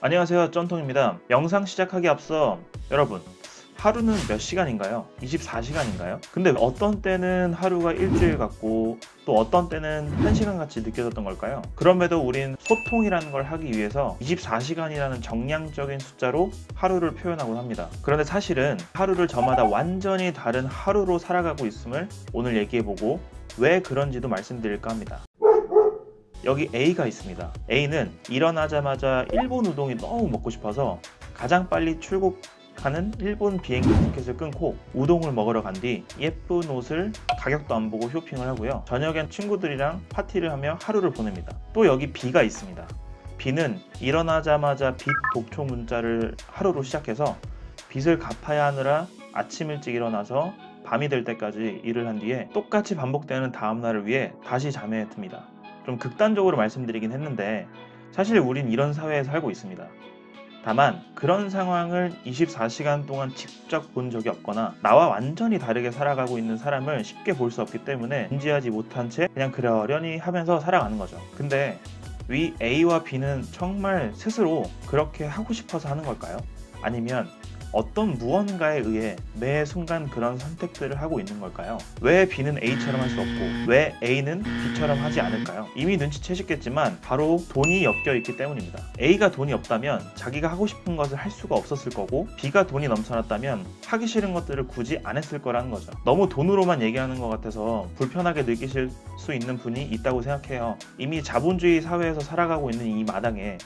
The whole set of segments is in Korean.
안녕하세요, 쩐통입니다. 영상 시작하기 앞서 여러분, 하루는 몇 시간인가요? 24시간인가요? 근데 어떤 때는 하루가 일주일 같고 또 어떤 때는 1시간 같이 느껴졌던 걸까요? 그럼에도 우린 소통이라는 걸 하기 위해서 24시간이라는 정량적인 숫자로 하루를 표현하곤 합니다. 그런데 사실은 하루를 저마다 완전히 다른 하루로 살아가고 있음을 오늘 얘기해보고 왜 그런지도 말씀드릴까 합니다. 여기 A가 있습니다. A는 일어나자마자 일본 우동이 너무 먹고 싶어서 가장 빨리 출국하는 일본 비행기 티켓을 끊고 우동을 먹으러 간 뒤 예쁜 옷을 가격도 안 보고 쇼핑을 하고요. 저녁엔 친구들이랑 파티를 하며 하루를 보냅니다. 또 여기 B가 있습니다. B는 일어나자마자 빚 독촉 문자를 하루로 시작해서 빚을 갚아야 하느라 아침 일찍 일어나서 밤이 될 때까지 일을 한 뒤에 똑같이 반복되는 다음날을 위해 다시 잠에 듭니다. 좀 극단적으로 말씀드리긴 했는데 사실 우린 이런 사회에 살고 있습니다. 다만 그런 상황을 24시간 동안 직접 본 적이 없거나 나와 완전히 다르게 살아가고 있는 사람을 쉽게 볼 수 없기 때문에 인지하지 못한 채 그냥 그러려니 하면서 살아가는 거죠. 근데 위 A와 B는 정말 스스로 그렇게 하고 싶어서 하는 걸까요? 아니면 어떤 무언가에 의해 매 순간 그런 선택들을 하고 있는 걸까요? 왜 B는 A처럼 할 수 없고 왜 A는 B처럼 하지 않을까요? 이미 눈치채셨겠지만 바로 돈이 엮여 있기 때문입니다. A가 돈이 없다면 자기가 하고 싶은 것을 할 수가 없었을 거고 B가 돈이 넘쳐났다면 하기 싫은 것들을 굳이 안 했을 거라는 거죠. 너무 돈으로만 얘기하는 것 같아서 불편하게 느끼실 수 있는 분이 있다고 생각해요. 이미 자본주의 사회에서 살아가고 있는 이 마당에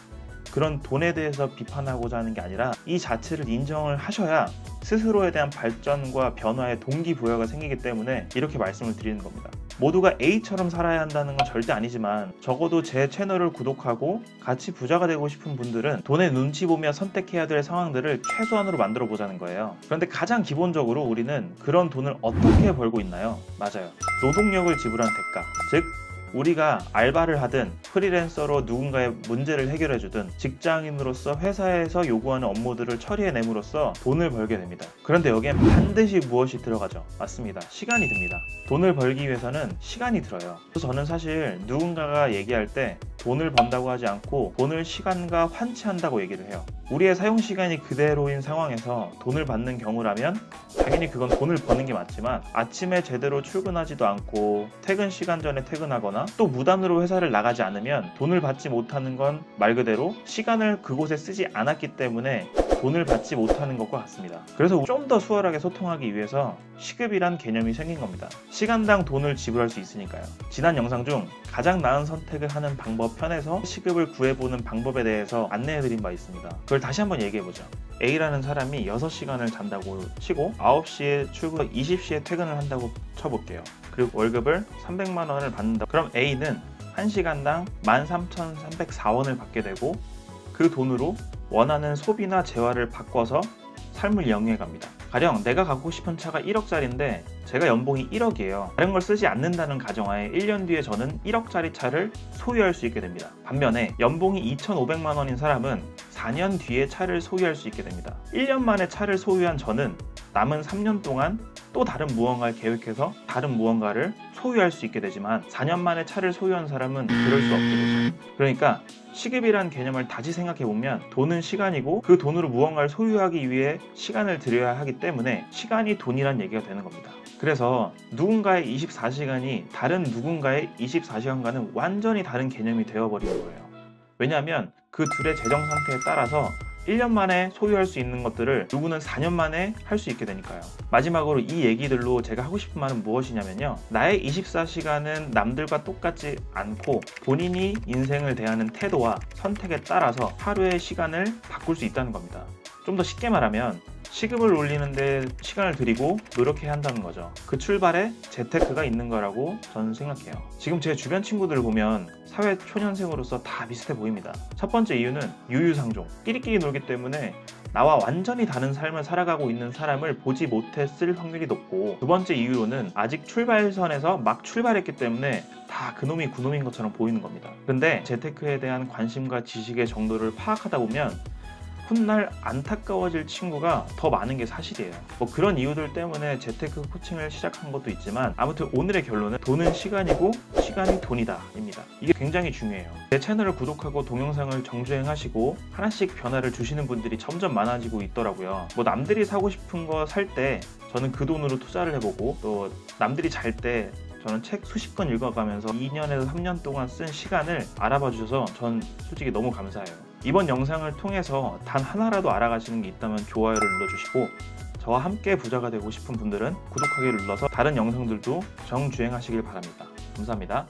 그런 돈에 대해서 비판하고자 하는 게 아니라 이 자체를 인정을 하셔야 스스로에 대한 발전과 변화의 동기부여가 생기기 때문에 이렇게 말씀을 드리는 겁니다. 모두가 A처럼 살아야 한다는 건 절대 아니지만 적어도 제 채널을 구독하고 같이 부자가 되고 싶은 분들은 돈의 눈치 보며 선택해야 될 상황들을 최소한으로 만들어 보자는 거예요. 그런데 가장 기본적으로 우리는 그런 돈을 어떻게 벌고 있나요? 맞아요. 노동력을 지불한 대가, 즉 우리가 알바를 하든 프리랜서로 누군가의 문제를 해결해주든 직장인으로서 회사에서 요구하는 업무들을 처리해냄으로써 돈을 벌게 됩니다. 그런데 여기엔 반드시 무엇이 들어가죠? 맞습니다. 시간이 듭니다. 돈을 벌기 위해서는 시간이 들어요. 그래서 저는 사실 누군가가 얘기할 때 돈을 번다고 하지 않고 돈을 시간과 환치한다고 얘기를 해요. 우리의 사용시간이 그대로인 상황에서 돈을 받는 경우라면 당연히 그건 돈을 버는 게 맞지만 아침에 제대로 출근하지도 않고 퇴근 시간 전에 퇴근하거나 또 무단으로 회사를 나가지 않으면 돈을 받지 못하는 건 말 그대로 시간을 그곳에 쓰지 않았기 때문에 돈을 받지 못하는 것과 같습니다. 그래서 좀 더 수월하게 소통하기 위해서 시급이란 개념이 생긴 겁니다. 시간당 돈을 지불할 수 있으니까요. 지난 영상 중 가장 나은 선택을 하는 방법 편에서 시급을 구해보는 방법에 대해서 안내해드린 바 있습니다. 그걸 다시 한번 얘기해보죠. A라는 사람이 6시간을 잔다고 치고 9시에 출근, 20시에 퇴근을 한다고 쳐볼게요. 그리고 월급을 300만 원을 받는다. 그럼 A는 1시간당 13,304원을 받게 되고 그 돈으로 원하는 소비나 재화를 바꿔서 삶을 영위해 갑니다. 가령 내가 갖고 싶은 차가 1억짜리인데 제가 연봉이 1억이에요. 다른 걸 쓰지 않는다는 가정하에 1년 뒤에 저는 1억짜리 차를 소유할 수 있게 됩니다. 반면에 연봉이 2,500만 원인 사람은 4년 뒤에 차를 소유할 수 있게 됩니다. 1년 만에 차를 소유한 저는 남은 3년 동안 또 다른 무언가를 계획해서 다른 무언가를 소유할 수 있게 되지만 4년 만에 차를 소유한 사람은 그럴 수 없게 되죠. 그러니까 시급이란 개념을 다시 생각해보면 돈은 시간이고 그 돈으로 무언가를 소유하기 위해 시간을 들여야 하기 때문에 시간이 돈이란 얘기가 되는 겁니다. 그래서 누군가의 24시간이 다른 누군가의 24시간과는 완전히 다른 개념이 되어버리는 거예요. 왜냐하면 그 둘의 재정 상태에 따라서 1년 만에 소유할 수 있는 것들을 누구는 4년 만에 할 수 있게 되니까요. 마지막으로 이 얘기들로 제가 하고 싶은 말은 무엇이냐면요. 나의 24시간은 남들과 똑같지 않고 본인이 인생을 대하는 태도와 선택에 따라서 하루의 시간을 바꿀 수 있다는 겁니다. 좀 더 쉽게 말하면 시급을 올리는데 시간을 들이고 노력해야 한다는 거죠. 그 출발에 재테크가 있는 거라고 저는 생각해요. 지금 제 주변 친구들을 보면 사회 초년생으로서 다 비슷해 보입니다. 첫 번째 이유는 유유상종, 끼리끼리 놀기 때문에 나와 완전히 다른 삶을 살아가고 있는 사람을 보지 못했을 확률이 높고, 두 번째 이유로는 아직 출발선에서 막 출발했기 때문에 다 그놈이 그놈인 것처럼 보이는 겁니다. 근데 재테크에 대한 관심과 지식의 정도를 파악하다 보면 훗날 안타까워질 친구가 더 많은 게 사실이에요. 뭐 그런 이유들 때문에 재테크 코칭을 시작한 것도 있지만, 아무튼 오늘의 결론은 돈은 시간이고 시간이 돈이다 입니다. 이게 굉장히 중요해요. 제 채널을 구독하고 동영상을 정주행하시고 하나씩 변화를 주시는 분들이 점점 많아지고 있더라고요. 뭐 남들이 사고 싶은 거 살 때 저는 그 돈으로 투자를 해보고, 또 남들이 잘 때 저는 책 수십 권 읽어가면서 2년에서 3년 동안 쓴 시간을 알아봐 주셔서 전 솔직히 너무 감사해요. 이번 영상을 통해서 단 하나라도 알아가시는 게 있다면 좋아요를 눌러주시고, 저와 함께 부자가 되고 싶은 분들은 구독하기를 눌러서 다른 영상들도 정주행하시길 바랍니다. 감사합니다.